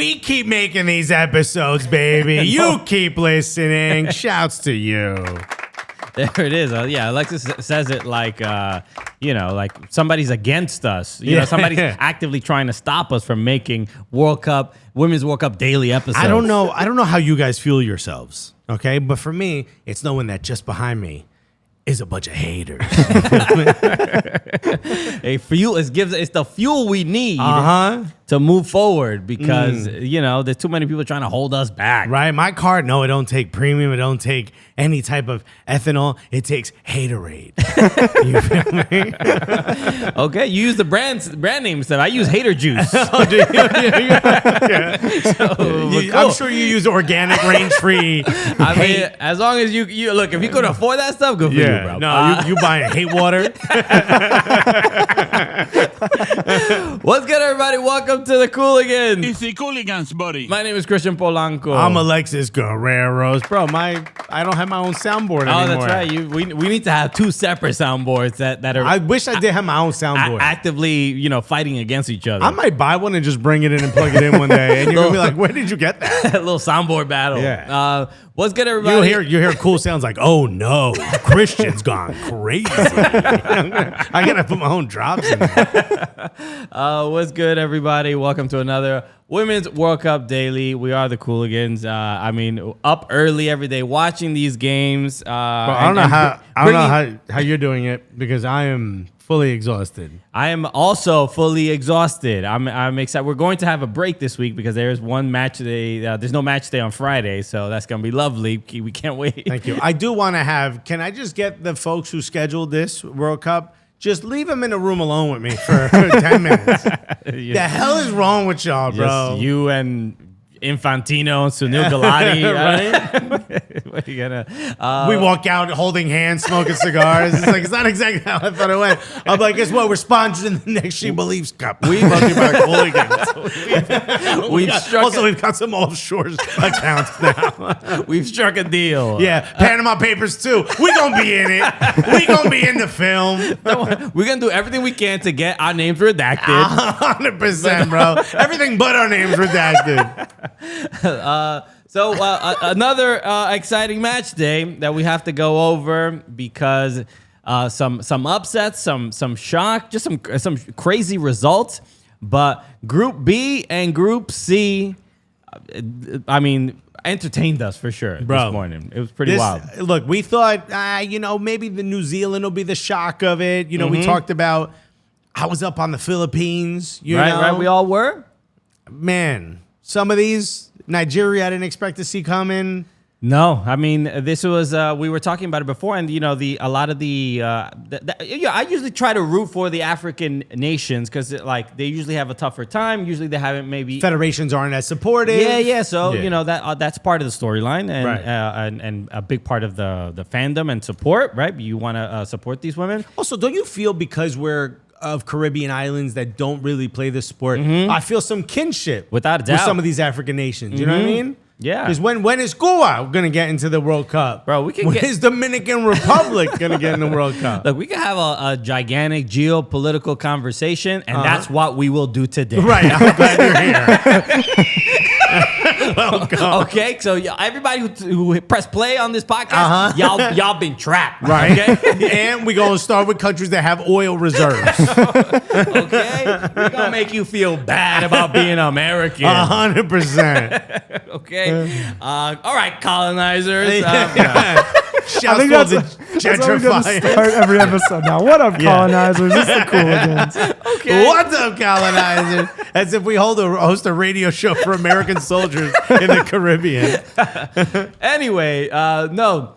We keep making these episodes, baby. You keep listening. Shouts to you. There it is. Yeah, Alexis says it like, like somebody's against us. You know, somebody's actively trying to stop us from making Women's World Cup daily episodes. I don't know how you guys feel yourselves, okay? But for me, it's knowing that just behind me is a bunch of haters. It's the fuel we need to move forward because, there's too many people trying to hold us back. Right? My card, no, it don't take premium. It don't take any type of ethanol. It takes Haterade. You feel me? Okay, you use the brand name stuff. I use Hater Juice. Oh, do you? Cool. I'm sure you use organic, range-free. I mean, as long as you look, if you could afford that stuff, good for you, bro. No, you buying hate water. What's good, everybody? Welcome to the Cooligans. It's the Cooligans, buddy. My name is Christian Polanco. I'm Alexis Guerreros. Bro, I don't have my own soundboard anymore. Oh, that's right. We need to have two separate soundboards that are. I wish I did have my own soundboard. Actively, fighting against each other. I might buy one and just bring it in and plug it in one day, and you're gonna be like, "Where did you get that?" A little soundboard battle. Yeah. What's good, everybody? You hear cool sounds like, "Oh no, Christian's gone crazy." I gotta put my own drops in there. What's good, everybody? Welcome to another Women's World Cup Daily. We are the Cooligans. Up early every day watching these games. I don't know how you're doing it because I am fully exhausted. I am also fully exhausted. I'm excited. We're going to have a break this week because there's one match day. There's no match day on Friday, so that's going to be lovely. We can't wait. Thank you. I do want to have. Can I just get the folks who scheduled this World Cup? Just leave them in a room alone with me for 10 minutes. The hell is wrong with y'all, bro? Just you and Infantino and Sunil Gulati, right? What are you gonna? We walk out holding hands, smoking cigars. It's not exactly how I thought it went. I'm like, guess what? We're sponsoring the next She Believes Cup. We've got some offshore accounts now. We've struck a deal. Yeah, Panama Papers too. We gonna be in it. We gonna be in the film. We're gonna do everything we can to get our names redacted. 100%, bro. Everything but our names redacted. Another exciting match day that we have to go over because some upsets, some shock, just some crazy results. But Group B and Group C, entertained us for sure this morning. It was pretty wild. Look, we thought, maybe the New Zealand will be the shock of it. We talked about I was up on the Philippines. Right, we all were. Man. Some of these, Nigeria, I didn't expect to see coming. No, this was we were talking about it before, and I usually try to root for the African nations because they usually have a tougher time. Usually they haven't maybe federations aren't as supportive. Yeah. So that's part of the storyline and a big part of the fandom and support. Right, you want to support these women. Also, don't you feel because we're of Caribbean islands that don't really play this sport, I feel some kinship without a doubt with some of these African nations. You know what I mean? Yeah. Because when is Cuba gonna get into the World Cup, bro? When is Dominican Republic gonna get in the World Cup? Look, we can have a gigantic geopolitical conversation, and that's what we will do today. Right. I'm glad you're here. Welcome. Okay, so everybody who press play on this podcast, y'all been trapped, right? Okay? And we're gonna start with countries that have oil reserves. Okay, we're gonna make you feel bad about being American. 100%. Okay. All right, colonizers. I think that's how we're gonna start every episode now. What up, colonizers? It's the Cooligans. Okay. What's up, colonizers? As if we host a radio show for American soldiers in the Caribbean. Anyway, no.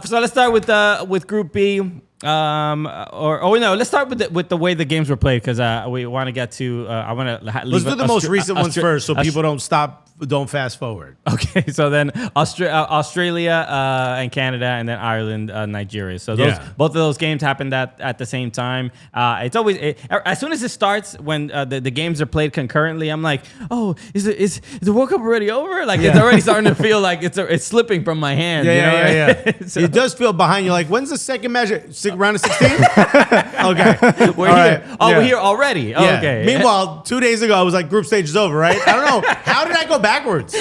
So let's start with Group B. Let's start with the way the games were played because we want to get to. I want to. Let's do the most recent ones first, so people don't fast forward. Okay, so then Australia and Canada, and then Ireland, Nigeria. So both of those games happened at the same time. It's always as soon as it starts when the games are played concurrently. I'm like, oh, is the World Cup already over? Like it's already starting to feel like it's slipping from my hands. Yeah. So, it does feel behind you. Like when's the second match? round of 16? Okay. We're All here. right. Oh, Yeah. we're here already. Oh, Yeah. okay. Meanwhile, 2 days ago, I was like, group stage is over, right? I don't know. How did I go backwards?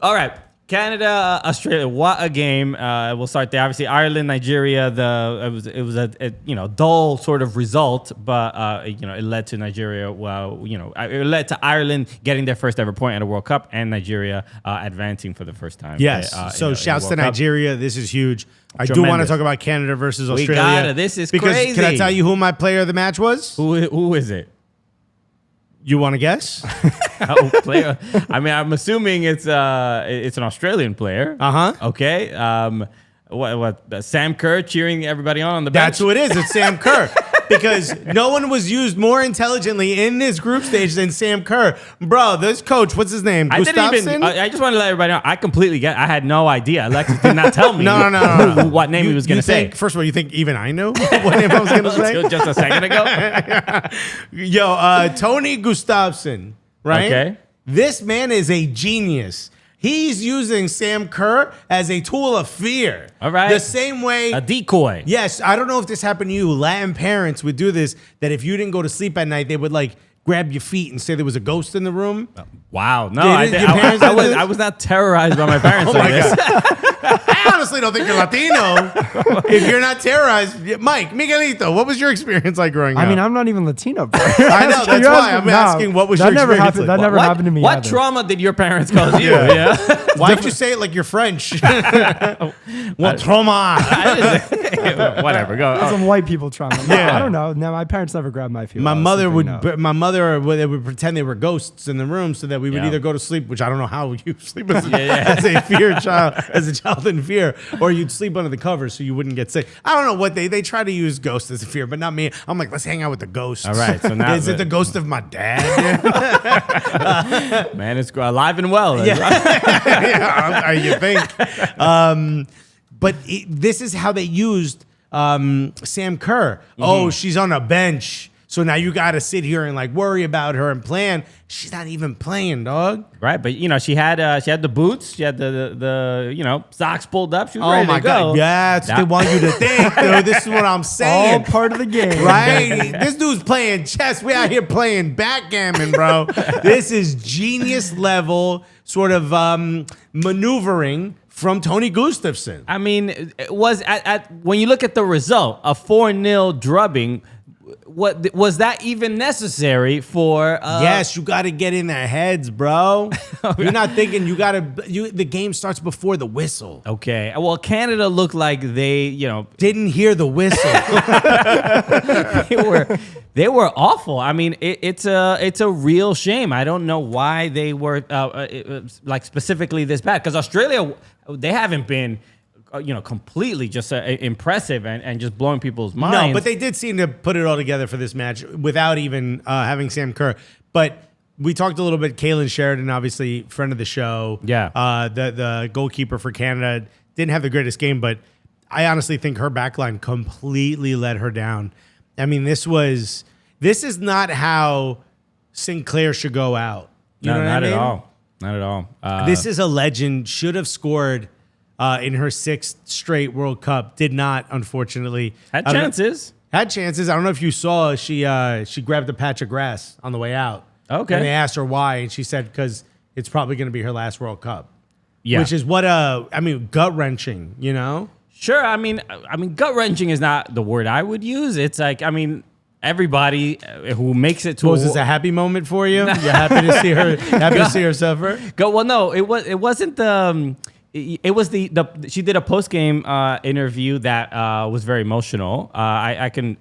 All right. Canada, Australia, what a game! We'll start there. Obviously, Ireland, Nigeria. It was a dull sort of result, but it led to Nigeria. Well, it led to Ireland getting their first ever point at a World Cup, and Nigeria advancing for the first time. Yes. in the Shouts to World Cup. Nigeria. This is huge. I do want to Tremendous. talk about Canada versus We Australia. gotta. This is because, crazy. Can I tell you who my player of the match was? Who is it? You want to guess? Player. I mean, I'm assuming it's an Australian player. Okay. What? Sam Kerr cheering everybody on the bench. That's who it is. It's Sam Kerr. Because no one was used more intelligently in this group stage than Sam Kerr. Bro, this coach, what's his name? I didn't Gustafsson? even. I just want to let everybody know. I completely I had no idea. Alexis did not tell me. No. What name he was going to say. First of all, you think even I know what name I was going to say? Just a second ago. Yo, Tony Gustafsson, right? Okay. This man is a genius. He's using Sam Kerr as a tool of fear. All right. The same way. A decoy. Yes, I don't know if this happened to you. Latin parents would do this, that if you didn't go to sleep at night, they would like grab your feet and say there was a ghost in the room. Wow. No, Did your parents do this? I was not terrorized by my parents Oh like my this. God. I honestly don't think you're Latino. If you're not terrorized, Mike, Miguelito, what was your experience like growing up? I mean, I'm not even Latino. Bro. I know, that's why I'm asking what was your experience happened, like? That never happened to me. What either. trauma did your parents cause you? Yeah. Why'd you say it like you're French? What trauma? Whatever. Go. Some white people trauma. No, Yeah. I don't know. No, my parents never grabbed my feet. My while I was mother sleeping, no. they would pretend they were ghosts in the room so that we would Yeah. either go to sleep, which I don't know how you sleep as a fear child, as a child in fear, or you'd sleep under the covers so you wouldn't get sick. I don't know what they try to use ghosts as a fear, but not me. I'm like, let's hang out with the ghosts. All right, so now is it the ghost of my dad? Man, it's alive and well. Yeah, you think? But this is how they used Sam Kerr. Oh, she's on a bench. So now you got to sit here and like worry about her and plan. She's not even playing, dog. Right, but she had the boots, she had the socks pulled up. She was Oh ready my to go. God. Yeah, that's what they want you to think, dude. This is what I'm All saying. part of the game. Right? This dude's playing chess. We out here playing backgammon, bro. This is genius level sort of maneuvering from Tony Gustafsson. I mean, it was at when you look at the result, a 4-0 drubbing. What was that even necessary for? Yes, you got to get in their heads, bro. You're not thinking the game starts before the whistle. Okay. Well, Canada looked like they, Didn't hear the whistle. they were awful. I mean, it's a real shame. I don't know why they were like specifically this bad, because Australia, they haven't been completely just impressive and just blowing people's minds. No, but they did seem to put it all together for this match without even having Sam Kerr. But we talked a little bit. Kaylin Sheridan, obviously friend of the show. Yeah. The goalkeeper for Canada didn't have the greatest game, but I honestly think her backline completely let her down. I mean, this is not how Sinclair should go out. You know what I mean? Not at all. This is a legend. Should have scored in her 6th straight World Cup. Did not, unfortunately. Had chances. Had chances. I don't know if you saw. She grabbed a patch of grass on the way out. Okay. And they asked her why, and she said because it's probably going to be her last World Cup. Yeah. Which is gut wrenching. You know. Sure. I mean, gut wrenching is not the word I would use. It's like, everybody who makes it to Was this a happy moment for you? You're happy to see her. Happy to see her suffer. Well, no, it wasn't the. It was she did a post game interview that was very emotional. I can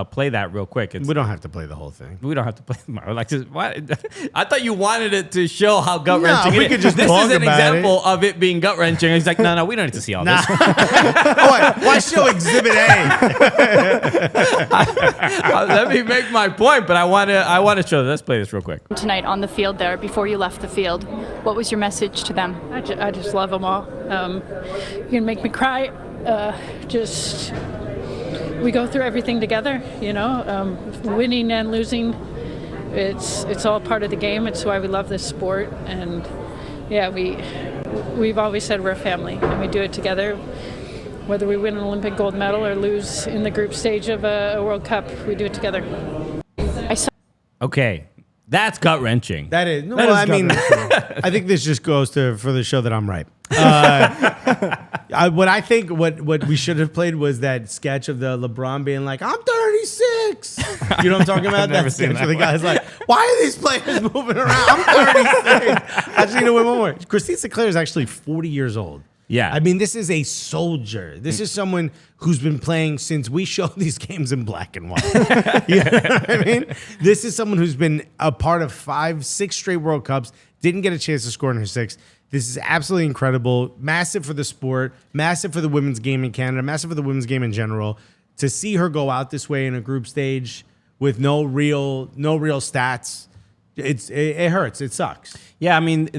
play that real quick. We don't have to play the whole thing. We don't have to play. Alexis, what? I thought you wanted it to show how gut wrenching. we could just this talk is an about example of it being gut wrenching. He's like, no, we don't need to see all this. Why show Exhibit A? Let me make my point, but I want to show. Let's play this real quick. Tonight on the field there, before you left the field, what was your message to them? I just love them all. You're gonna make me cry. We go through everything together, winning and losing. It's all part of the game. It's why we love this sport. And yeah, we've always said we're a family and we do it together. Whether we win an Olympic gold medal or lose in the group stage of a World Cup, we do it together. Okay, that's gut wrenching. That is. Well, I mean, I think this just goes to for the show that I'm right. What we should have played was that sketch of the LeBron being like, "I'm 36." You know what I'm talking about? never That seen sketch that where the guy's like, "Why are these players moving around? I'm 36." Actually, you know what? One more. Christine Sinclair is actually 40 years old. Yeah. I mean, this is a soldier. This is someone who's been playing since we showed these games in black and white. You know what I mean? This is someone who's been a part of 6 straight World Cups, didn't get a chance to score in her 6th. This is absolutely incredible. Massive for the sport, massive for the women's game in Canada, massive for the women's game in general. To see her go out this way in a group stage with no real stats, it hurts. It sucks. Yeah, I mean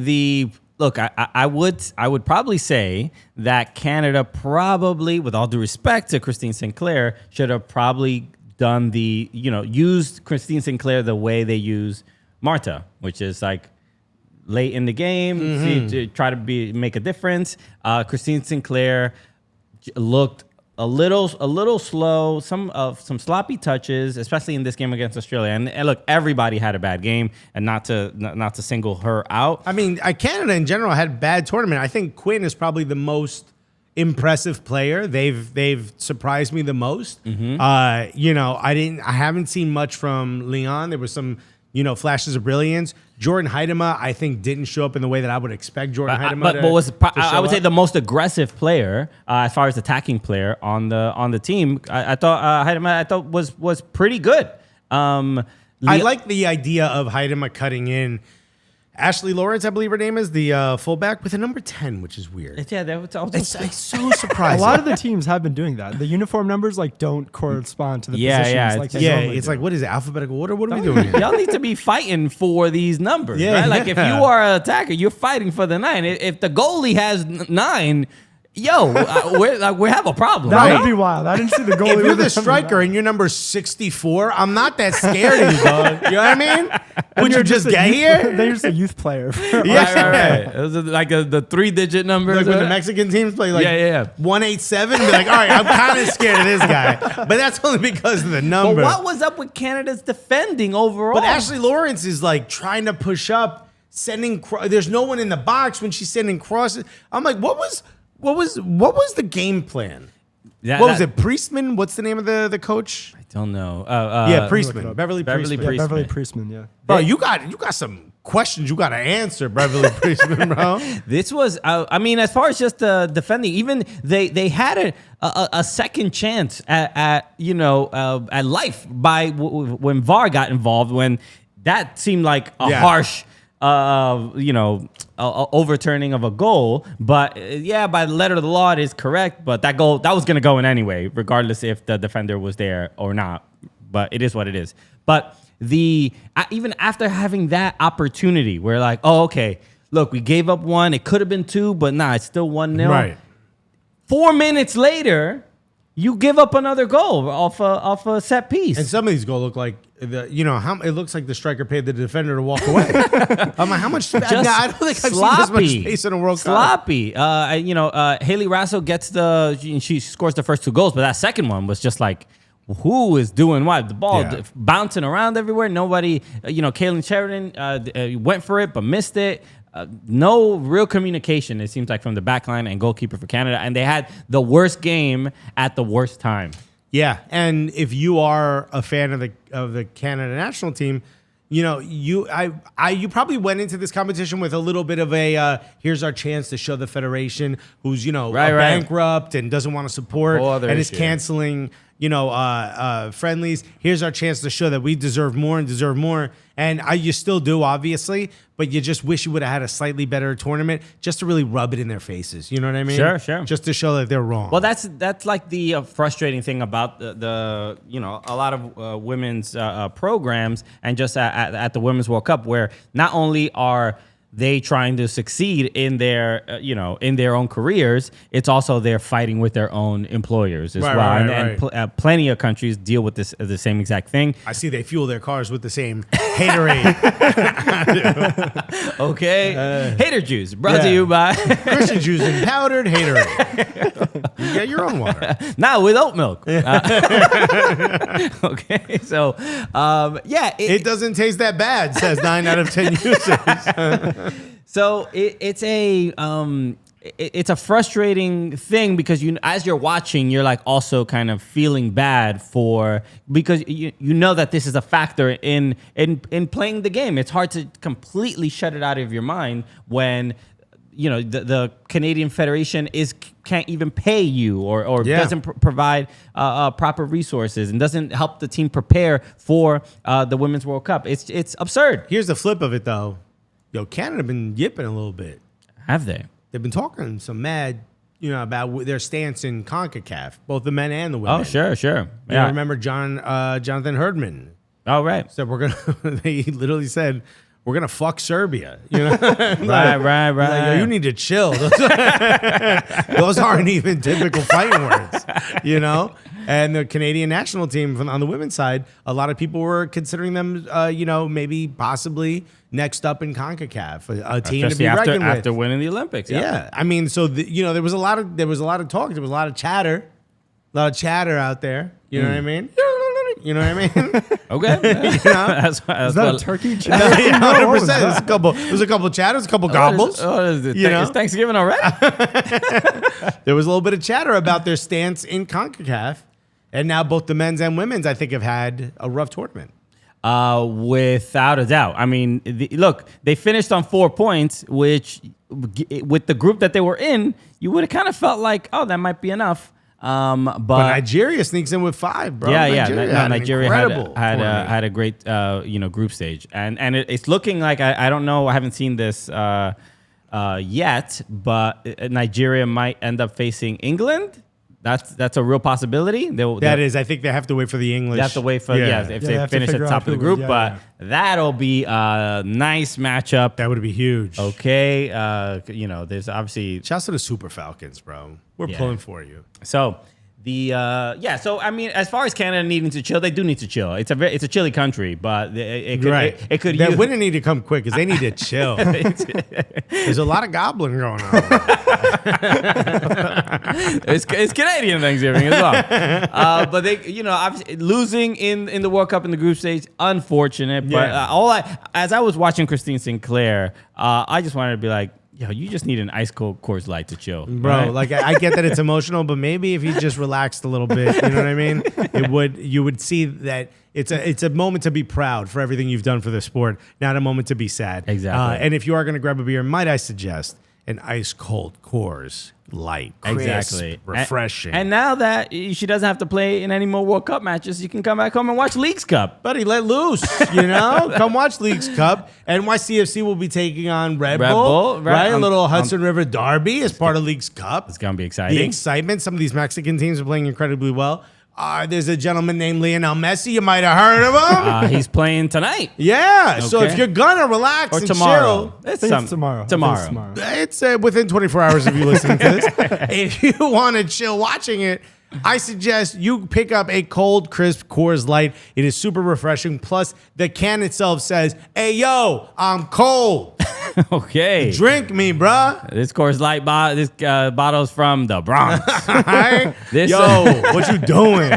Look, I would probably say that Canada probably, with all due respect to Christine Sinclair, should have probably done used Christine Sinclair the way they use Marta, which is like late in the game, to try to make a difference. Christine Sinclair looked a little slow, some sloppy touches, especially in this game against Australia. And look, everybody had a bad game, and not to single her out. I mean, Canada in general had a bad tournament. I think Quinn is probably the most impressive player. They've surprised me the most. I haven't seen much from Leon. There was some flashes of brilliance. Jordan Heidema, I think, didn't show up in the way that I would expect Jordan Heidema I would say the most aggressive player as far as attacking player on the team. I thought Heidema was pretty good. I like the idea of Heidema cutting in. Ashley Lawrence, I believe her name is, the fullback with a number 10, which is weird. Yeah, that was It's so surprising. A lot of the teams have been doing that. The uniform numbers don't correspond to the positions. It's like, what is it, alphabetical order? What are we doing here? Y'all need to be fighting for these numbers, Yeah, right? Like yeah. if you are an attacker, you're fighting for the 9. If the goalie has 9, we have a problem. That would be wild. I didn't see the goalie. If you're with the the striker and you're number 64, I'm not that scared of you, dog. You know what I mean? Would you just get here? They're just a youth player. Right. It was like the 3-digit number. Like when the Mexican teams play 187, be like, all right, I'm kind of scared of this guy. But that's only because of the number. But what was up with Canada's defending overall? But Ashley Lawrence is like trying to push up, there's no one in the box when she's sending crosses. I'm like, what was the game plan? What was it? Priestman? What's the name of the coach? I don't know. Priestman. Beverly Priestman. Beverly Priestman, yeah. Bro, you got some questions you got to answer, Beverly Priestman, bro. This was, as far as just defending, even they had a second chance at life by when VAR got involved, when that seemed like a harsh overturning of a goal. But by the letter of the law, it is correct. But that goal, that was going to go in anyway, regardless if the defender was there or not. But it is what it is. But even after having that opportunity, we're like, oh, okay, look, we gave up 1. It could have been 2, but it's still 1-0. Right. 4 minutes later, you give up another goal off a set piece. And some of these goals look like it looks like the striker paid the defender to walk away. I'm like, how much? I don't think I've seen this much space in a World Cup. Sloppy. Haley Rasso gets she scores the first 2 goals, but that second one was just like, who is doing what? The ball bouncing around everywhere. Nobody, Kaylin Sheridan went for it but missed it. No real communication, it seems like, from the back line and goalkeeper for Canada. And they had the worst game at the worst time. Yeah, and if you are a fan of the Canada national team, you probably went into this competition with a little bit of a here's our chance to show the federation who's bankrupt and doesn't want to support and is canceling friendlies. Here's our chance to show that we deserve more. And you still do, obviously, but you just wish you would have had a slightly better tournament just to really rub it in their faces. You know what I mean? Sure. Just to show that they're wrong. Well, that's like the frustrating thing about the a lot of women's programs, and just at the Women's World Cup, where not only are they trying to succeed in their in their own careers, it's also they're fighting with their own employers as well. And plenty of countries deal with the same exact thing. I see they fuel their cars with the same haterade. Okay. Hater juice brought to you by Christian juice and powdered haterade. You get your own water. Not with oat milk. Okay, so It doesn't taste that bad, says 9 out of 10 users. So it's a frustrating thing because as you're watching, you're like also kind of feeling bad because you know that this is a factor in playing the game. It's hard to completely shut it out of your mind when the Canadian Federation can't even pay you or doesn't provide proper resources and doesn't help the team prepare for the Women's World Cup. It's absurd. Here's the flip of it, though. Canada been yipping a little bit. Have they? They've been talking some mad, about their stance in CONCACAF, both the men and the women. Oh, sure. Yeah. I remember Jonathan Herdman Oh, right. said they literally said, we're going to fuck Serbia. Right. Like, you need to chill. Those aren't even typical fighting words, And the Canadian national team on the women's side, a lot of people were considering them, maybe possibly next up in CONCACAF, a team to be reckoned with. After winning the Olympics. Yeah. I mean, so there was a lot of talk, there was a lot of chatter out there. You know what I mean? You know what I mean? Okay. Is that a turkey chat? Yeah, 100%. There's a couple chatters, a couple gobbles. Is Thanksgiving already? There was a little bit of chatter about their stance in CONCACAF, and now both the men's and women's, I think, have had a rough tournament. Without a doubt. I mean, look, they finished on 4 points, which with the group that they were in, you would have kind of felt like, oh, that might be enough. But Nigeria sneaks in with 5, bro. Nigeria had a great group stage, and it's looking like I don't know, I haven't seen this yet, but Nigeria might end up facing England. That's a real possibility. I think they have to wait for the English. They have to wait for if they finish at the top of the group, that'll be a nice matchup. That would be huge. Okay, there's obviously shouts to the Super Falcons, bro. We're pulling for you. So so I mean, as far as Canada needing to chill, they do need to chill. It's a chilly country, but it could. That wouldn't need to come quick because they need to chill. There's a lot of gobbling going on. It's Canadian Thanksgiving as well. But they, obviously losing in the World Cup in the group stage, unfortunate. But as I was watching Christine Sinclair, I just wanted to be like, yo, you just need an ice cold Coors Light to chill, bro. Right? Like I get that it's emotional, but maybe if you just relaxed a little bit, you know what I mean? You would see that it's a moment to be proud for everything you've done for the sport, not a moment to be sad. Exactly. And if you are going to grab a beer, might I suggest an ice cold Coors Light, crisp, refreshing. And now that she doesn't have to play in any more World Cup matches, you can come back home and watch Leagues Cup. Buddy, let loose, Come watch Leagues Cup. NYCFC will be taking on Red Bull, right? A little Hudson River derby as part of Leagues Cup. It's going to be exciting. The excitement. Some of these Mexican teams are playing incredibly well. There's a gentleman named Lionel Messi. You might have heard of him. He's playing tonight. Yeah. Okay. So if you're gonna relax and tomorrow. chill, it's tomorrow. Tomorrow. It's within 24 hours of you listening to this. If you want to chill watching it, I suggest you pick up a cold, crisp Coors Light. It is super refreshing. Plus, the can itself says, "Hey, yo, I'm cold." Okay. Drink me, bruh. This Coors Light bottle's from the Bronx. What you doing?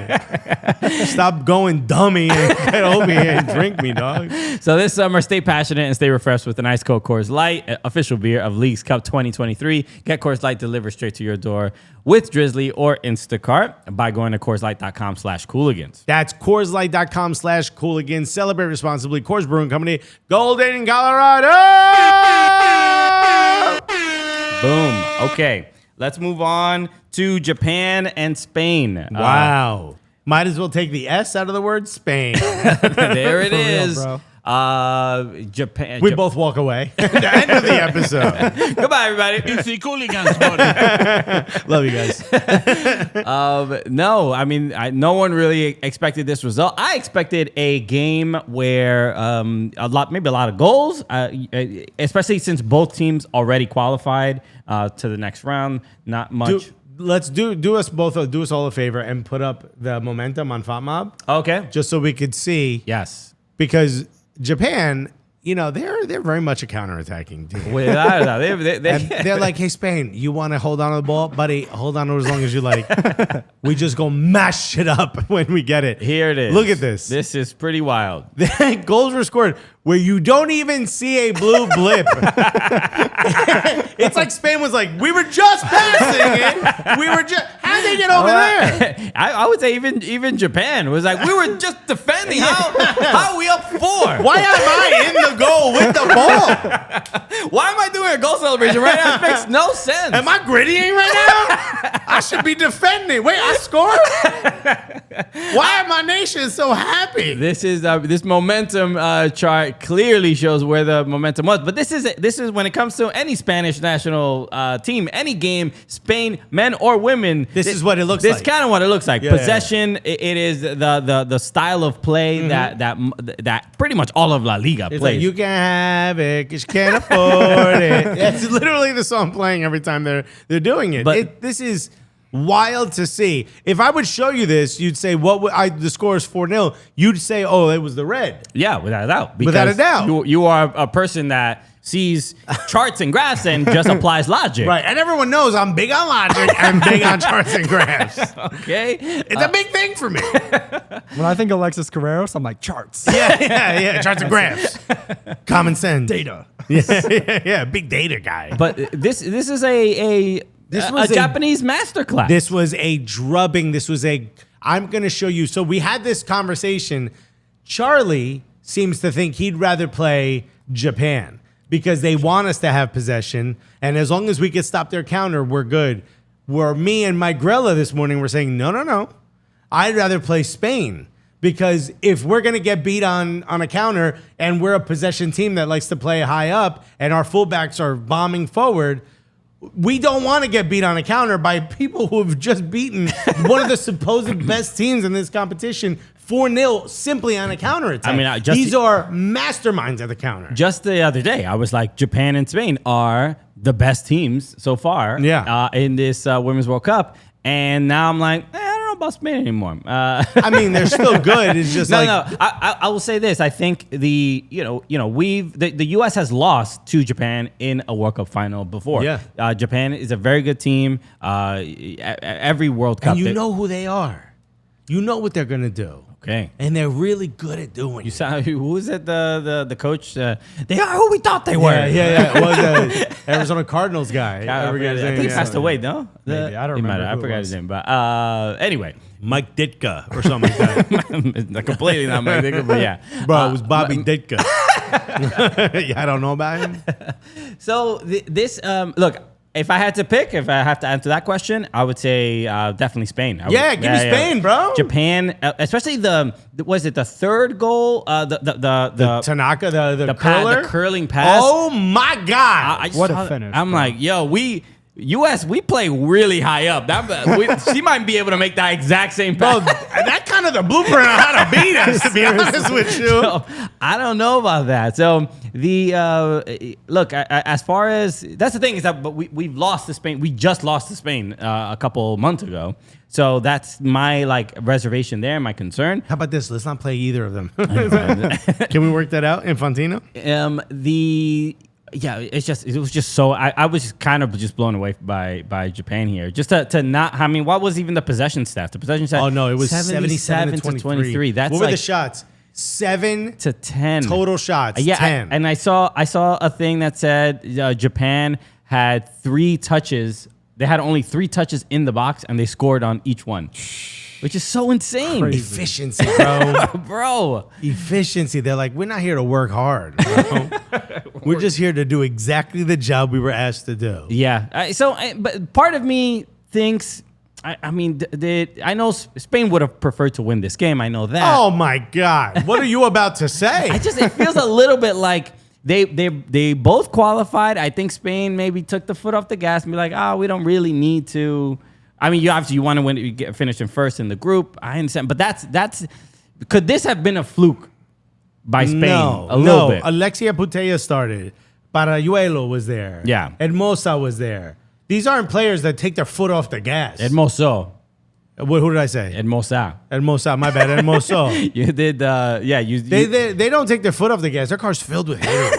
Stop going dummy and get over here and drink me, dog. So this summer, stay passionate and stay refreshed with an ice cold Coors Light, official beer of Leagues Cup 2023. Get Coors Light delivered straight to your door with Drizzly or Instacart by going to CoorsLight.com/Cooligans. That's CoorsLight.com/Cooligans. Celebrate responsibly. Coors Brewing Company, Golden, Colorado. Boom. Okay. Let's move on to Japan and Spain. Wow. Might as well take the S out of the word Spain. There it is. Real, bro. Japan. We both walk away. The end of the episode. Goodbye, everybody. It's the Cooligans, buddy. Love you guys. No, I mean, no one really expected this result. I expected a game where maybe a lot of goals, especially since both teams already qualified to the next round. Not much. Let's do us all a favor and put up the momentum on FotMob. Okay. Just so we could see. Yes. Because Japan, they're very much a counterattacking team. Without a doubt. And they're like, hey, Spain, you want to hold on to the ball? Buddy, hold on to it as long as you like. We just go mash it up when we get it. Here it is. Look at this. This is pretty wild. Goals were scored where you don't even see a blue blip. It's like Spain was like, we were just passing it. How'd they get over there? I would say even Japan was like, we were just defending. How are we up 4? Why am I in the goal with the ball? Why am I doing a goal celebration right now? It makes no sense. Am I grittying right now? I should be defending. Wait, I scored? Why are my nation so happy? This is this momentum chart clearly shows where the momentum was. But this is when it comes to any Spanish national team, any game, Spain, men or women. This is what it looks like. This is kind of what it looks like. Yeah, Possession. It is the style of play that pretty much all of La Liga It's plays. like, you can have it because you can't afford it. That's literally the song playing every time they're doing it. But- This is wild to see. If I would show you this, you'd say, the score is 4-0. You'd say, oh, it was the red. Yeah, without a doubt. Without a Because doubt. You are a person that sees charts and graphs and just applies logic. Right. And everyone knows I'm big on logic and big on charts and graphs. Okay. It's a big thing for me. When I think Alexis Carreros, I'm like, charts. Yeah. Charts and graphs. Common sense. Data. Yeah. Big data guy. But this is a Japanese masterclass. This was a drubbing. I'm going to show you. So we had this conversation. Charlie seems to think he'd rather play Japan because they want us to have possession. And as long as we can stop their counter, we're good. Where me and Mike Grella this morning were saying, no. I'd rather play Spain. Because if we're going to get beat on a counter and we're a possession team that likes to play high up and our fullbacks are bombing forward, we don't want to get beat on a counter by people who have just beaten one of the supposed best teams in this competition 4-0 simply on a counter attack. I mean, these are masterminds at the counter. Just the other day, I was like, Japan and Spain are the best teams so far in this Women's World Cup. And now I'm like, I don't know about Spain anymore. I mean, they're still good. It's just No. I will say this. I think the U.S. has lost to Japan in a World Cup final before. Yeah. Japan is a very good team. Every World Cup. And you know who they are. You know what they're going to do. Okay. And they're really good at doing You it. saw who was it? The coach. They are who we thought they were. Yeah. It was Arizona Cardinals guy. I think he passed away. No, Maybe. I don't remember I who it forgot was. his name. But anyway, Mike Ditka or something like that. completely not my thing. But yeah, Bro, it was Bobby Ditka. Yeah, I don't know about him. So this look. If I had to pick, if I have to answer that question, I would say definitely Spain. Give me Spain, bro. Japan, especially the third goal, the Tanaka, the pad, curler? the curling pass. Oh my God. I just What a saw that. finish, I'm bro. like, yo, we play really high up. She might be able to make that exact same Bro, pass. that kind of the blueprint on how to beat us, to be honest with you. So, I don't know about that. So look, as far as that's the thing is that, but we've lost to Spain. We just lost to Spain a couple months ago. So that's my reservation there, my concern. How about this? Let's not play either of them. Can we work that out, Infantino? Yeah, it was just so I was just kind of just blown away by Japan here. Just to not, I mean, what was even the possession stat? The possession stat. Oh no, it was 77 to 23. That's what were like the shots? 7 to 10 total shots. Yeah, 10. and I saw a thing that said Japan had 3 touches. They had only 3 touches in the box, and they scored on each one, which is so insane. Crazy. Efficiency, bro. Bro. Efficiency. They're like, we're not here to work hard, bro. We're just here to do exactly the job we were asked to do. Yeah. But part of me thinks, I mean, I know Spain would have preferred to win this game. I know that. Oh my God. What are you about to say? It feels a little bit like they both qualified. I think Spain maybe took the foot off the gas and be like, we don't really need to. I mean, you want to win, you get finished in first in the group. I understand, but that's could this have been a fluke by Spain? A little bit. Alexia Putellas started. Parayuelo was there. Yeah. Hermosa was there. These aren't players that take their foot off the gas. Hermoso. Who did I say? Hermosa. Hermosa. My bad. Hermoso. You did. They don't take their foot off the gas. Their car's filled with hater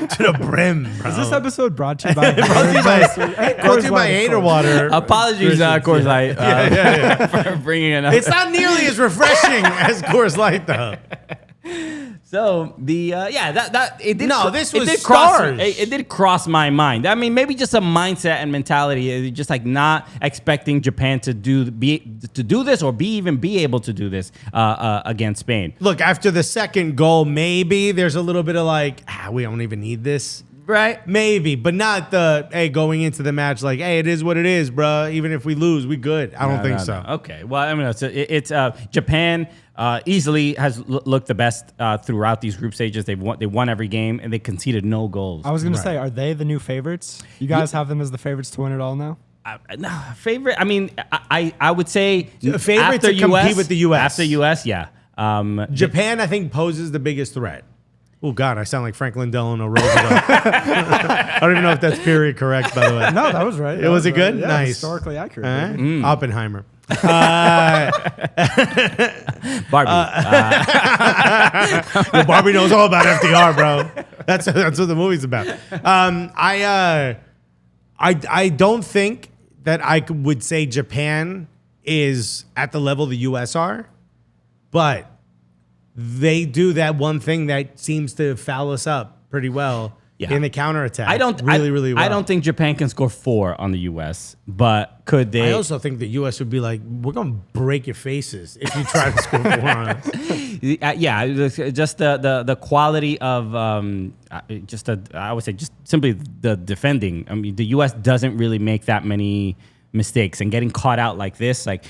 to the brim, bro. Is this episode brought to you by Brought to you by hater water. Apologies, Coors Light, for bringing it up. It's not nearly as refreshing as Coors Light, though. So it did. No, this was cross. stars. It did cross my mind. I mean, maybe just a mindset and mentality, just like not expecting Japan to do this or even be able to do this against Spain. Look, after the second goal, maybe there's a little bit of like, we don't even need this. Right? Maybe, but not going into the match like, hey, it is what it is, bro. Even if we lose, we good. I don't think so. No. Okay. Well, I mean, it's Japan easily has looked the best throughout these group stages. They won every game and they conceded no goals. I was going to say, are they the new favorites? You guys have them as the favorites to win it all now? No, favorite. I mean, I would say favorite to compete with the U.S. After U.S., yeah. Japan, I think, poses the biggest threat. Oh, God, I sound like Franklin Delano Roosevelt. I don't even know if that's period correct, by the way. No, that was right. Was it good? Yeah, Nice. Historically accurate. Oppenheimer. Barbie. Barbie knows all about FDR, bro. That's what the movie's about. I don't think that I would say Japan is at the level the U.S. are, but they do that one thing that seems to foul us up pretty well in the counterattack. Really well. I don't think Japan can score 4 on the U.S., but could they? I also think the U.S. would be like, we're going to break your faces if you try to score 4 on us. Just the quality of I would say just simply the defending. I mean, the U.S. doesn't really make that many mistakes, and getting caught out like this, like,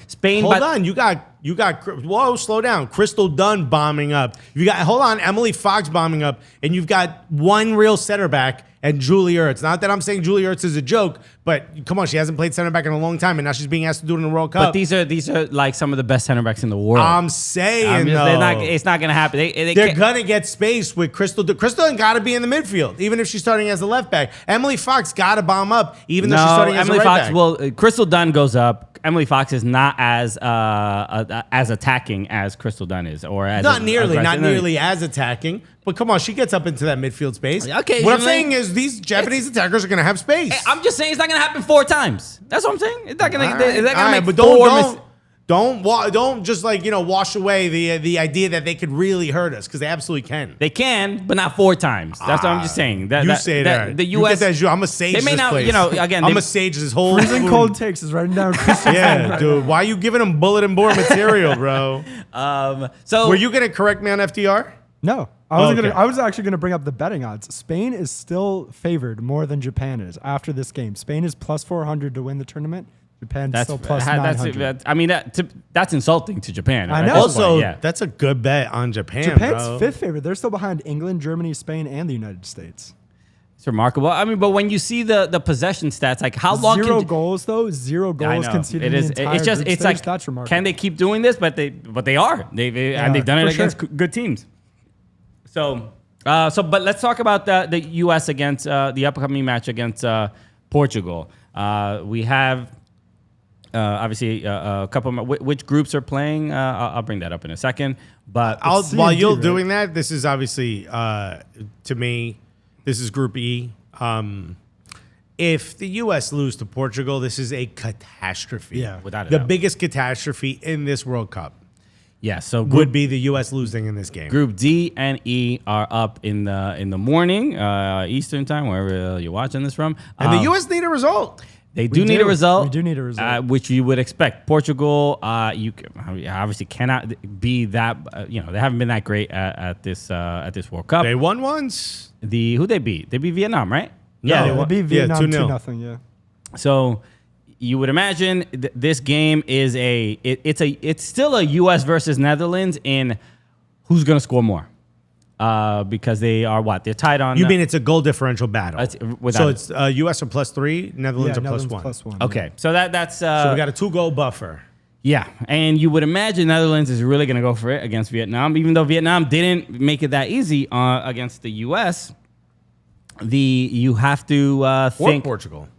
Spain. Hold on, you got. Whoa, slow down. Crystal Dunn bombing up. Hold on, Emily Fox bombing up, and you've got one real center back and Julie Ertz. Not that I'm saying Julie Ertz is a joke, but come on, she hasn't played center back in a long time, and now she's being asked to do it in the World Cup. But these are like some of the best center backs in the world. I'm saying, it's not going to happen. They're going to get space with Crystal. Crystal got to be in the midfield, even if she's starting as a left back. Emily Fox got to bomb up, even though she's starting as a right back. Well, Crystal Dunn goes up. Emily Fox is not as attacking as Crystal Dunn is, or as not nearly as attacking. But come on, she gets up into that midfield space. Okay, what I'm saying is these Japanese attackers are going to have space. I'm just saying it's not going to happen 4 times. That's what I'm saying. It's not going to. But don't just wash away the idea that they could really hurt us, because they absolutely can. They can, but not 4 times. That's what I'm just saying. The U.S. I'm a sage. They may not. Place. I'm a sage. This whole freezing cold takes is writing down. Yeah, dude. Why are you giving them bulletin board material, bro? So were you gonna correct me on FDR? No. I was actually going to bring up the betting odds. Spain is still favored more than Japan is after this game. Spain is plus 400 to win the tournament. Japan's still plus 900. That's insulting to Japan. I know. Also, that's a good bet on Japan. Japan's bro. 5th favorite. They're still behind England, Germany, Spain, and the United States. It's remarkable. I mean, but when you see the possession stats, like how long? 0 goals though. 0 goals conceded. It is. It's just. It's like that's remarkable. Can they keep doing this? But they are. They've done it against good teams. So but let's talk about the U.S. against the upcoming match against Portugal. We have obviously a couple of which groups are playing. I'll bring that up in a second. But while you're doing that, this is obviously to me, this is Group E. If the U.S. lose to Portugal, this is a catastrophe. Yeah, without the biggest catastrophe in this World Cup. Yeah, so would be the U.S. losing in this game. Group D and E are up in the morning, Eastern time, wherever you're watching this from. And the U.S. need a result. They do need a result. We do need a result, which you would expect. Portugal, you obviously cannot be that. They haven't been that great at this World Cup. They won once. Who they beat? They beat Vietnam, right? No, they beat Vietnam 2-0. Yeah. So you would imagine this game is it's still a U.S. versus Netherlands in who's going to score more, because they are They're tied on. You mean it's a goal differential battle? So it's U.S. are +3, Netherlands are Netherlands +1. Okay, so that's so we got a 2-goal buffer. Yeah, and you would imagine Netherlands is really going to go for it against Vietnam, even though Vietnam didn't make it that easy against the U.S. You have to think Portugal.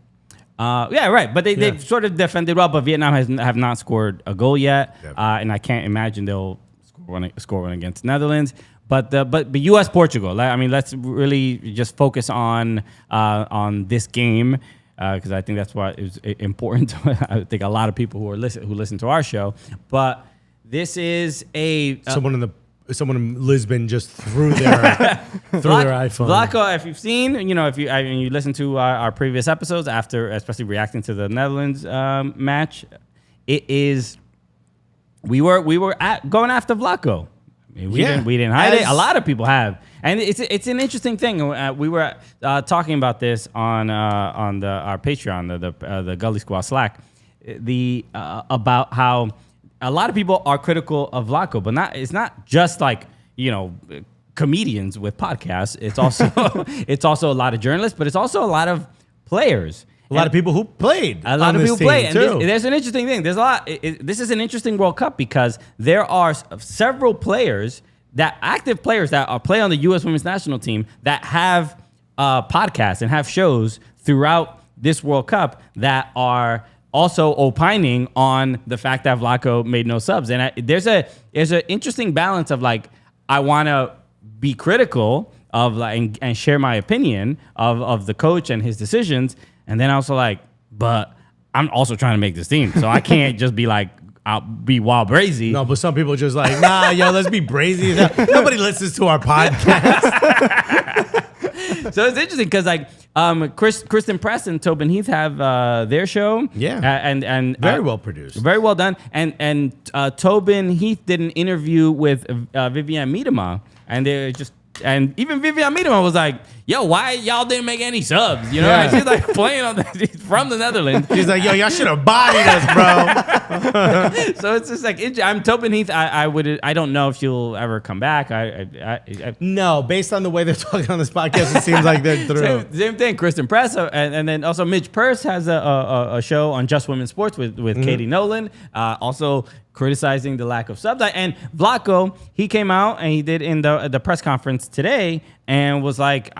Yeah, right. But they've sort of defended well, but Vietnam have not scored a goal yet, and I can't imagine they'll score one against Netherlands. But US-Portugal. I mean, let's really just focus on this game because I think that's what is important. I think a lot of people who listen to our show. But this is someone in Lisbon just threw their iPhone. Vlaco, if you've seen, if you listen to our previous episodes after, especially reacting to the Netherlands match, it is we were going after Vlaco. We didn't hide it. A lot of people have, and it's an interesting thing. We were talking about this on our Patreon, the Gully Squad Slack, about how a lot of people are critical of Vlaco, but it's not just like comedians with podcasts. It's also it's also a lot of journalists, but it's also a lot of players. A lot of people who played. A lot of people play. And there's an interesting thing. There's a lot. This is an interesting World Cup because there are several players, active players that play on the U.S. Women's National Team that have podcasts and have shows throughout this World Cup that are also opining on the fact that Vlaco made no subs. And there's an interesting balance of like, I want to be critical of and share my opinion of the coach and his decisions. And then also like, but I'm also trying to make this team. So I can't just be like, I'll be wild brazy. No, but some people are just like, nah, yo, let's be brazy. Nobody listens to our podcast. So it's interesting because like Kristen Press and Tobin Heath have their show. Yeah. And very well produced. Very well done. And Tobin Heath did an interview with Viviane Miedema. And they're just... And even Viviane Miedema was like, yo, why y'all didn't make any subs? And she's like playing she's from the Netherlands. She's like, yo, y'all should have bodied us, bro. So it's just like, I'm Tobin Heath. I don't know if she'll ever come back. No, based on the way they're talking on this podcast, it seems like they're through. Same thing. Kristen Press. And then also Midge Purse has a show on Just Women's Sports with Katie Nolan. Also criticizing the lack of subs. And Vlaco, he came out and he did in the press conference today and was like,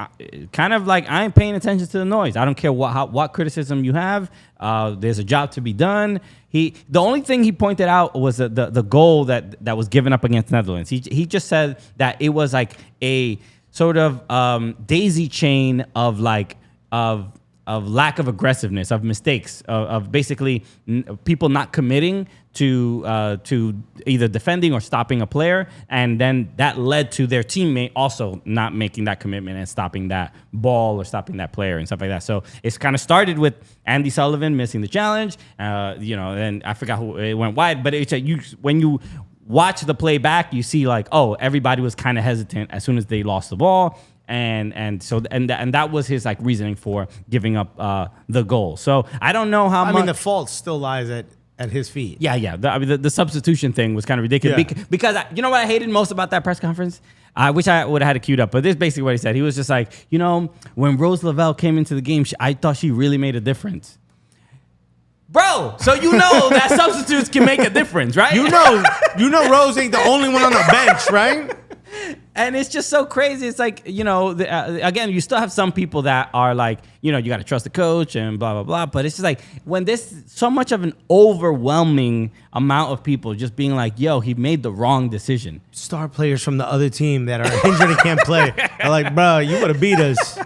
kind of like, I ain't paying attention to the noise. I don't care what criticism you have. There's a job to be done. The only thing he pointed out was the goal that was given up against Netherlands. He just said that it was like a sort of daisy chain of like of lack of aggressiveness, of mistakes, of basically people not committing to either defending or stopping a player, and then that led to their teammate also not making that commitment and stopping that ball or stopping that player and stuff like that. So it's kind of started with Andy Sullivan missing the challenge, and I forgot who it went wide, but it's when you watch the play back, you see like, oh, everybody was kind of hesitant as soon as they lost the ball. And so that was his like reasoning for giving up the goal. So I don't know how much. I mean, the fault still lies at his feet. Yeah. The substitution thing was kind of ridiculous because you know what I hated most about that press conference? I wish I would have had it queued up, but this is basically what he said. He was just like, when Rose Lavelle came into the game, I thought she really made a difference. Bro, so that substitutes can make a difference, right? Rose ain't the only one on the bench, right? And it's just so crazy. It's like, again, you still have some people that are like, you got to trust the coach and blah, blah, blah. But it's just like when there's so much of an overwhelming amount of people just being like, yo, he made the wrong decision. Star players from the other team that are injured and can't play are like, bro, you would have beat us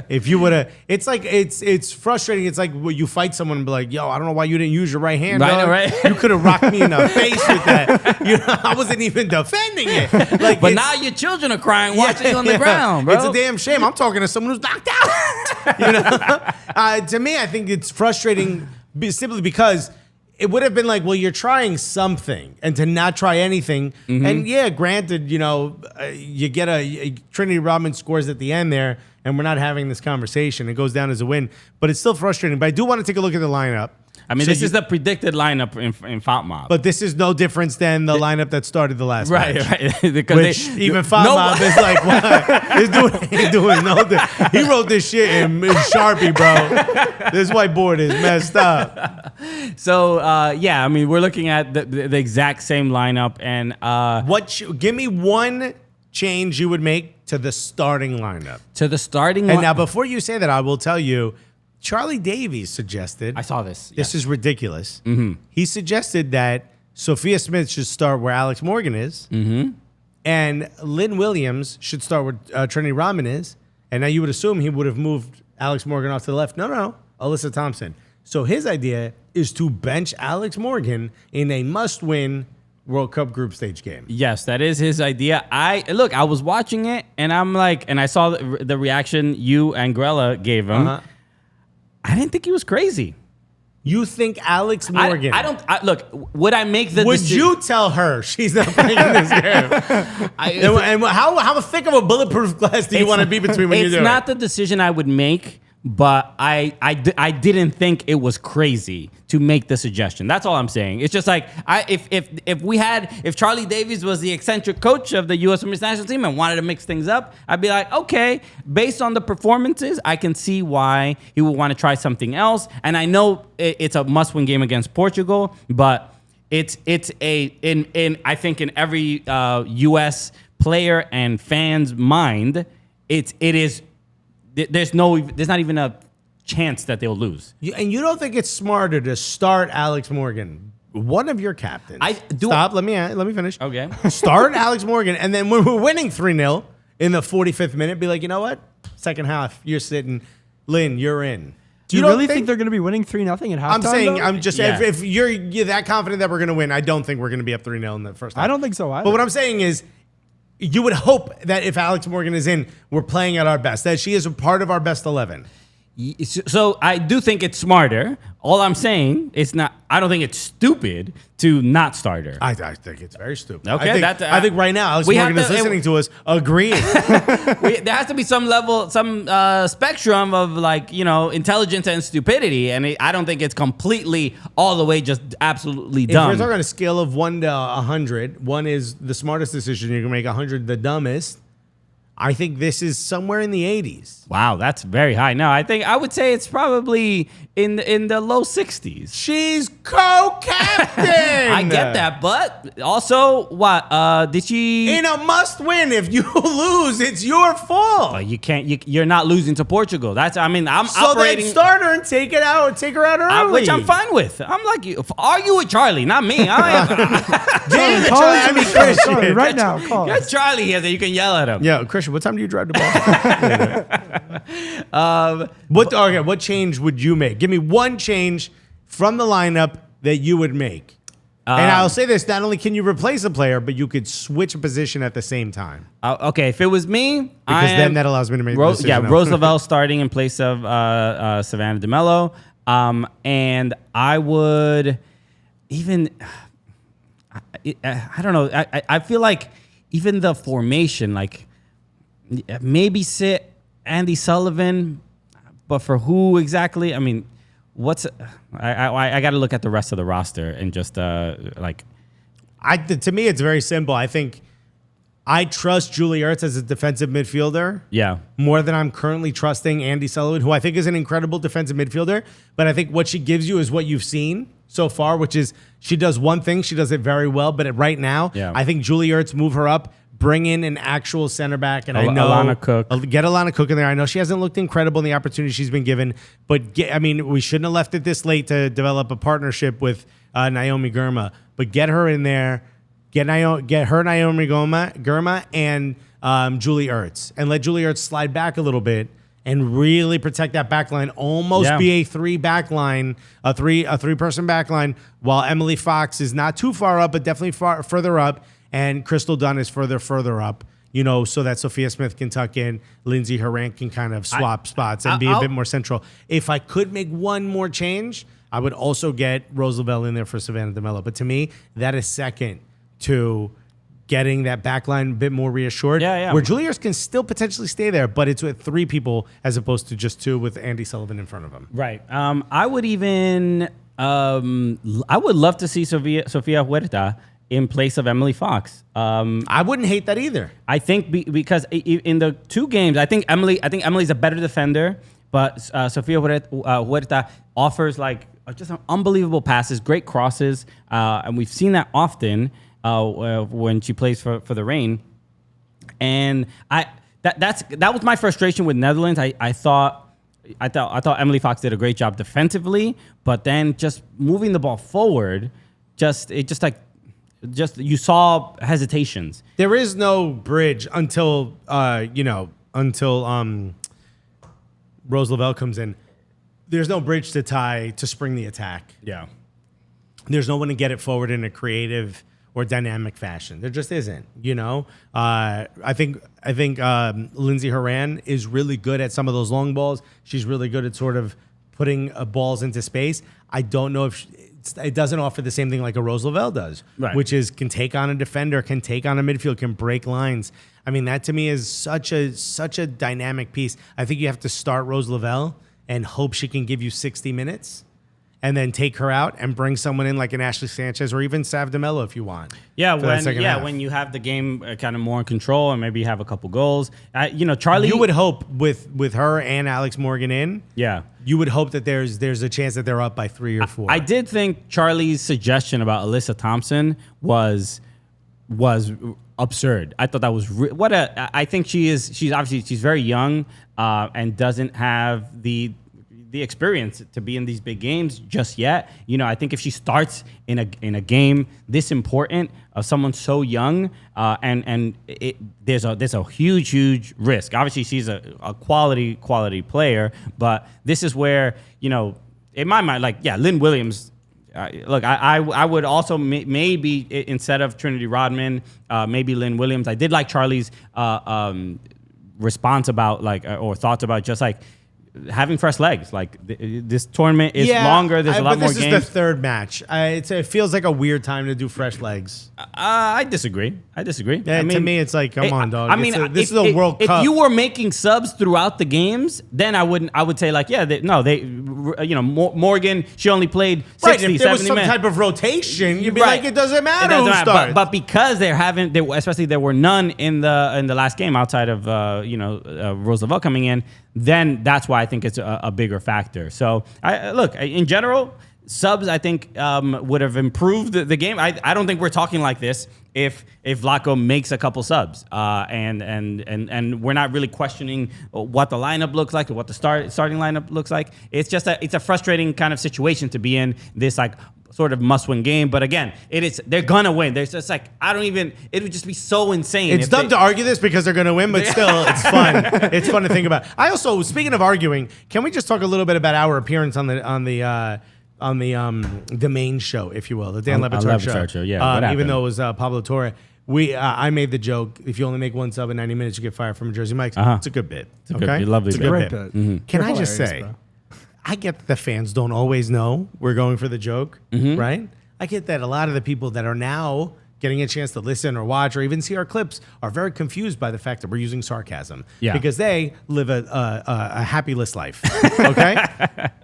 if you would have. It's like, it's frustrating. It's like when you fight someone and be like, yo, I don't know why you didn't use your right hand. Right. You could have rocked me in the face with that. I wasn't even defending it. But now your children are crying watching you on the ground, bro. It's a damn shame. I'm talking to someone who's knocked out. To me, I think it's frustrating simply because it would have been like, well, you're trying something, and to not try anything. Mm-hmm. And yeah, granted, you get Trinity Rodman scores at the end there, and we're not having this conversation. It goes down as a win, but it's still frustrating. But I do want to take a look at the lineup. I mean, this is the predicted lineup in FotMob. But this is no difference than the lineup that started the last match. Right. Because even FotMob is like, what? He's doing nothing. He wrote this shit in Sharpie, bro. This whiteboard is messed up. So, I mean, we're looking at the exact same lineup. And give me one change you would make to the starting lineup. And now, before you say that, I will tell you, Charlie Davies suggested. I saw this. This yes. is ridiculous. Mm-hmm. He suggested that Sophia Smith should start where Alex Morgan is, and Lynn Williams should start where Trinity Rodman is. And now you would assume he would have moved Alex Morgan off to the left. No. Alyssa Thompson. So his idea is to bench Alex Morgan in a must-win World Cup group stage game. Yes, that is his idea. I was watching it, and I'm like, and I saw the reaction you and Grella gave him. I didn't think he was crazy. You think Alex Morgan? Look, would I make the Would you tell her she's not playing in this game? And how thick of a bulletproof glass do you want to be between when you do it? It's not the decision I would make, but I didn't think it was crazy to make the suggestion. That's all I'm saying. It's just like if Charlie Davies was the eccentric coach of the U.S. Women's National Team and wanted to mix things up, I'd be like, okay, based on the performances, I can see why he would want to try something else. And I know it's a must-win game against Portugal, but I think in every U.S. player and fan's mind, it is. There's not even a chance that they'll lose. And you don't think it's smarter to start Alex Morgan, one of your captains? Stop. Let me finish. Okay. Start Alex Morgan, and then when we're winning 3-0 in the 45th minute, be like, you know what? Second half, you're sitting. Lynn, you're in. Do you really think they're going to be winning 3-0 at halftime? I'm saying, Yeah. if you're that confident that we're going to win, I don't think we're going to be up 3-0 in the first half. I don't think so either. But what I'm saying is, you would hope that if Alex Morgan is in, we're playing at our best, that she is a part of our best 11. So I do think it's smarter. All I'm saying is I don't think it's stupid to not start her. I think it's very stupid. Okay, I think right now Alex Morgan is listening to us, agreeing. There has to be some level, some spectrum of intelligence and stupidity, and I don't think it's completely all the way just absolutely dumb. If we're talking on a scale of 1 to 100, 1 is the smartest decision you can make, 100 the dumbest. I think this is somewhere in the 80s. Wow, that's very high. No, I would say it's probably in the low 60s. She's co-captain. I get that, but also what did she in a must-win? If you lose, it's your fault. You can't. You're not losing to Portugal. I'm so operating. Then start her and take her out early, which I'm fine with. I'm like, argue with Charlie, not me. Charlie, right now. Call Get Charlie here so you can yell at him. Yeah, Christian, what time do you drive to Boston? What change would you make? Give me one change from the lineup that you would make. And I'll say this, not only can you replace a player, but you could switch a position at the same time. Okay, if it was me, because then that allows me to make the decision. Yeah, Roosevelt starting in place of Savannah DeMello. And I would even, I don't know, I feel like even the formation, like maybe sit Andy Sullivan, but for who exactly? I mean, I got to look at the rest of the roster and just to me, it's very simple. I think I trust Julie Ertz as a defensive midfielder. Yeah. More than I'm currently trusting Andy Sullivan, who I think is an incredible defensive midfielder. But I think what she gives you is what you've seen so far, which is she does one thing, she does it very well. But right now, I think Julie Ertz, move her up, bring in an actual center back, and I know Alana Cook. Get Alana Cook in there. I know she hasn't looked incredible in the opportunity she's been given, but we shouldn't have left it this late to develop a partnership with Naomi Girma. But get her in there, get her Naomi Girma and Julie Ertz, and let Julie Ertz slide back a little bit and really protect that back line. Almost be a three person back line, while Emily Fox is not too far up, but definitely further up. And Crystal Dunn is further up, so that Sophia Smith can tuck in, Lindsay Horan can kind of swap spots and be a bit more central. If I could make one more change, I would also get Roosevelt in there for Savannah DeMello. But to me, that is second to getting that back line a bit more reassured. Where Julius can still potentially stay there, but it's with 3 people as opposed to just 2 with Andy Sullivan in front of him. Right. I would even, I would love to see Sofia Huerta in place of Emily Fox. I wouldn't hate that either. I think because in the 2 games, I think Emily's a better defender, but Sofia Huerta offers just unbelievable passes, great crosses, and we've seen that often when she plays for the Reign. And that was my frustration with Netherlands. I thought I thought Emily Fox did a great job defensively, but then just moving the ball forward, you saw hesitations. There is no bridge until Rose Lavelle comes in. There's no bridge to tie to spring the attack. Yeah. There's no one to get it forward in a creative or dynamic fashion. There just isn't, I think Lindsey Horan is really good at some of those long balls. She's really good at sort of putting balls into space. I don't know if it doesn't offer the same thing like a Rose Lavelle does, right, which is can take on a defender, can take on a midfield, can break lines. I mean, that to me is such a dynamic piece. I think you have to start Rose Lavelle and hope she can give you 60 minutes. And then take her out and bring someone in like an Ashley Sanchez or even Sav DeMello if you want. Yeah, when you have the game kind of more in control and maybe you have a couple goals. Charlie. You would hope with her and Alex Morgan in. Yeah. You would hope that there's a chance that they're up by 3 or 4. I did think Charlie's suggestion about Alyssa Thompson was absurd. I thought that was I think she's very young and doesn't have the experience to be in these big games just yet. I think if she starts in a game this important of someone so young, there's a huge risk. Obviously, she's a quality player, but this is where in my mind, Lynn Williams. I would also maybe instead of Trinity Rodman, maybe Lynn Williams. I did like Charlie's response about or thoughts about just having fresh legs. This tournament is longer. There's a lot more games. This is the third match. It feels like a weird time to do fresh legs. I disagree. Yeah, to me, it's like, come on, dog. This is a World Cup. If you were making subs throughout the games, then I would say Morgan, she only played 60, right, if there was 70 some minutes. type of rotation, you'd be like, it doesn't matter who starts. But because especially there were none in the last game outside of Rose Lavelle coming in, then that's why I think it's a bigger factor. So, in general, subs I think would have improved the game. I don't think we're talking like this if Vlatko makes a couple subs, and we're not really questioning what the lineup looks like or what the starting lineup looks like. It's just it's a frustrating kind of situation to be in, this sort of must-win game. But again, they're gonna win. There's just it would just be so insane. It's dumb to argue this because they're gonna win, but still, it's fun. It's fun to think about. I also, speaking of arguing, can we just talk a little bit about our appearance on the main show, if you will, the Dan Le Batard show? Yeah, even though it was Pablo Torre. I made the joke, if you only make one sub in 90 minutes, you get fired from Jersey Mike's. It's a good bit. It's a lovely bit. Great bit. Mm-hmm. Can I just say, bro. I get that the fans don't always know we're going for the joke, right? I get that a lot of the people that are now getting a chance to listen or watch or even see our clips are very confused by the fact that we're using sarcasm because they live a happy-less life, okay?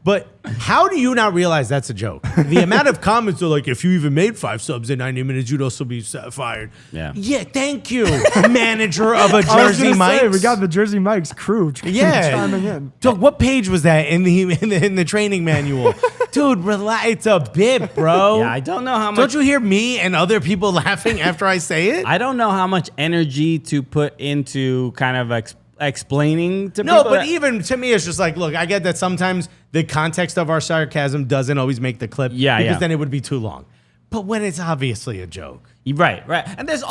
But how do you not realize that's a joke? The amount of comments are like, if you even made 5 subs in 90 minutes, you'd also be fired. Yeah, thank you, manager of a Jersey Mike's. We got the Jersey Mike's crew chiming in. Dude, what page was that in the training manual? Dude, relax. It's a bit, bro. Yeah, I don't know how much. Don't you hear me and other people laughing after I say it? I don't know how much energy to put into kind of explaining to people. No, but even to me, it's just like, look, I get that sometimes the context of our sarcasm doesn't always make the clip. Because then it would be too long. But when it's obviously a joke. Right. And there's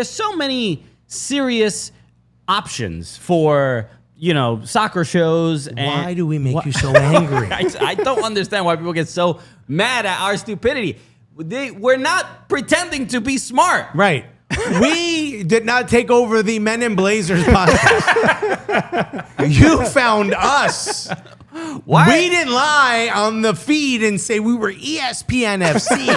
so many serious options for soccer shows. And why do we make you so angry? I don't understand why people get so mad at our stupidity. We're not pretending to be smart. Right. We did not take over the Men in Blazers podcast. You found us. Why? We didn't lie on the feed and say we were ESPN FC.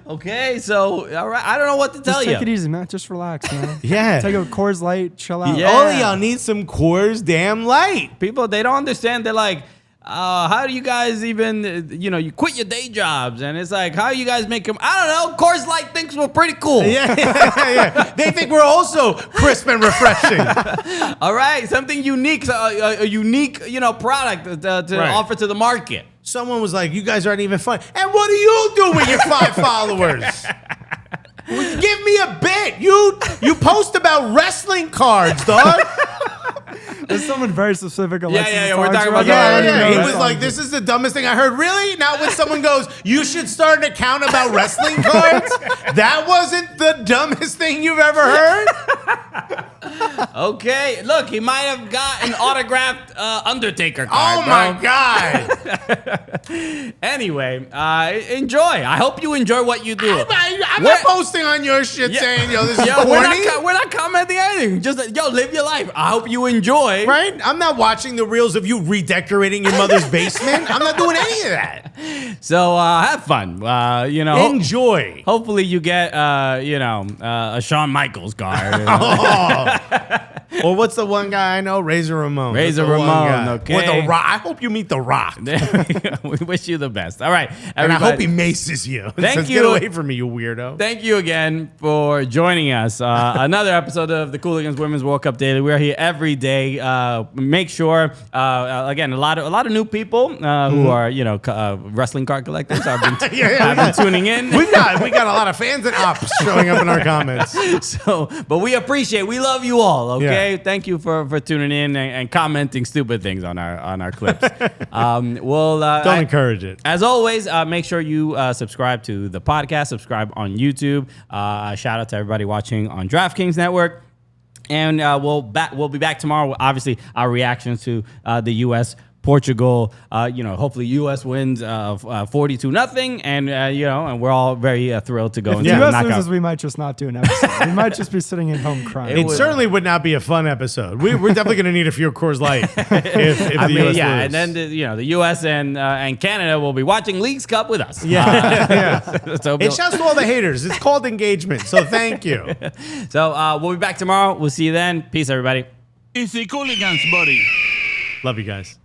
Okay, so all right, I don't know what to tell you. Just take it easy, man. Just relax, man. Yeah. Take a Coors Light, chill out. Yeah. All of y'all need some Coors damn light. People, they don't understand. They're like, how do you guys even, you quit your day jobs, and it's like, how do you guys make them? I don't know. Coors Light thinks we're pretty cool. Yeah. They think we're also crisp and refreshing. All right, something unique, a unique, product to offer to the market. Someone was like, you guys aren't even fun. And what do you do with your 5 followers? Give me a bit. You post about wrestling cards, dog. There's someone very specific. Alexis yeah, is we're talking about that. Yeah. He Yeah. was like, "This is the dumbest thing I heard." Really? Not when someone goes, "You should start an account about wrestling cards." That wasn't the dumbest thing you've ever heard. Okay, look, he might have got an autographed Undertaker card. Oh my God! Anyway, enjoy. I hope you enjoy what you do. I'm not posting on your shit saying, "Yo, this is Yo, corny." we're not commenting anything. Just live your life. I hope you enjoy. Right? I'm not watching the reels of you redecorating your mother's basement. I'm not doing any of that. So have fun. Enjoy. Hopefully you get a Shawn Michaels card. Or what's the one guy I know? Razor Ramon. Razor That's the one Ramon, guy. okay. Or The Rock. I hope you meet The Rock. We wish you the best. All right, And I everybody. hope he maces you. Thank Says, you. Get away from me, you weirdo. Thank you again for joining us. Another episode of the Cooligans Women's World Cup Daily. We're here every day. Make sure, again, a lot of new people who are wrestling card collectors have been tuning in. We got a lot of fans and ops showing up in our comments. But we appreciate, we love you all. Okay, Yeah. thank you for tuning in and commenting stupid things on our clips. Don't encourage it. As always, make sure you subscribe to the podcast, subscribe on YouTube. Shout out to everybody watching on DraftKings Network. And we'll be back tomorrow. Obviously, our reactions to the US-Portugal. Hopefully US wins 42-0, and and we're all very thrilled to go If into the the US knockout. loses, we might just not do an episode. We might just be sitting at home crying. It certainly would not be a fun episode. We're definitely going to need a few Coors Light if the US lose. and then the US and Canada will be watching Leagues Cup with us. Yeah. So It shouts to all the haters. It's called engagement. So thank you. we'll be back tomorrow. We'll see you then. Peace, everybody. It's the Cooligans, buddy. Love you guys.